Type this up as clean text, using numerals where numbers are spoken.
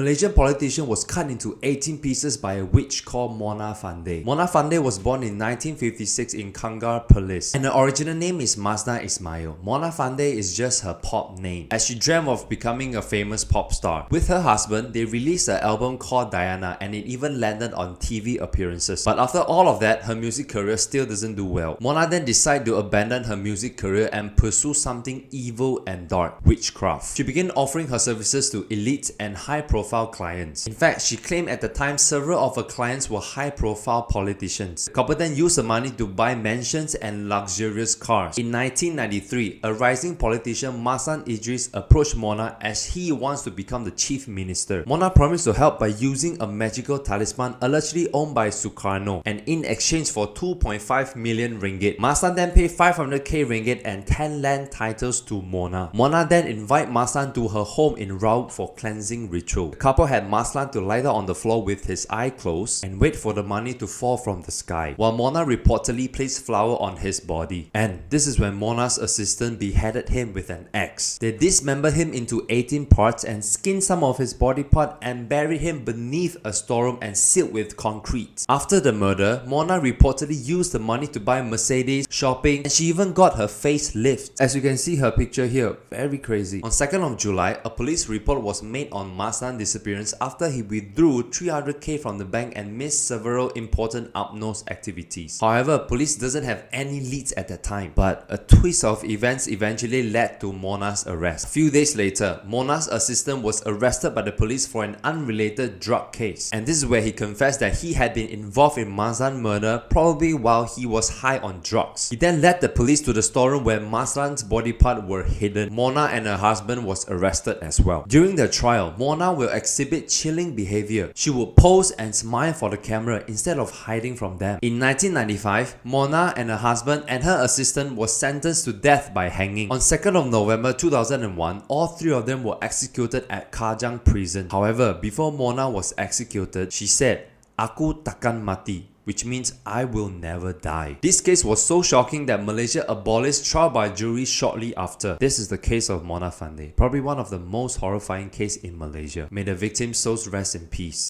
Malaysian politician was cut into 18 pieces by a witch called Mona Fandey. Mona Fandey was born in 1956 in Kangar, Perlis, and her original name is Masna Ismail. Mona Fandey is just her pop name, as she dreamt of becoming a famous pop star. With her husband, they released an album called Diana, and it even landed on TV appearances. But after all of that, her music career still doesn't do well. Mona then decided to abandon her music career and pursue something evil and dark: witchcraft. She began offering her services to elite and high-profile clients. In fact, she claimed at the time several of her clients were high-profile politicians. The couple then used the money to buy mansions and luxurious cars. In 1993, a rising politician, Masan Idris, approached Mona as he wants to become the chief minister. Mona promised to help by using a magical talisman allegedly owned by Sukarno, and in exchange for 2.5 million ringgit, Masan then paid 500k ringgit and 10 land titles to Mona. Mona then invited Masan to her home in Raub for cleansing ritual. The couple had Maslan to lie down on the floor with his eye closed and wait for the money to fall from the sky, while Mona reportedly placed flour on his body. And this is when Mona's assistant beheaded him with an axe. They dismembered him into 18 parts and skinned some of his body part and buried him beneath a storeroom and sealed with concrete. After the murder, Mona reportedly used the money to buy Mercedes, shopping, and she even got her face lift. As you can see her picture here, very crazy. On 2nd of July, a police report was made on Maslan's disappearance after he withdrew 300k from the bank and missed several important up-nose activities. However, police doesn't have any leads at that time, but a twist of events eventually led to Mona's arrest. A few days later, Mona's assistant was arrested by the police for an unrelated drug case, and this is where he confessed that he had been involved in Maslan's murder, probably while he was high on drugs. He then led the police to the storeroom where Maslan's body parts were hidden. Mona and her husband was arrested as well. During the trial, Mona will exhibit chilling behavior. She would pose and smile for the camera instead of hiding from them. In 1995, Mona and her husband and her assistant was sentenced to death by hanging. On 2nd of November 2001, all three of them were executed at Kajang prison. However, before Mona was executed, she said, "Aku takkan mati," which means I will never die. This case was so shocking that Malaysia abolished trial by jury shortly after. This is the case of Mona Fandey, probably one of the most horrifying cases in Malaysia. May the victims' souls rest in peace.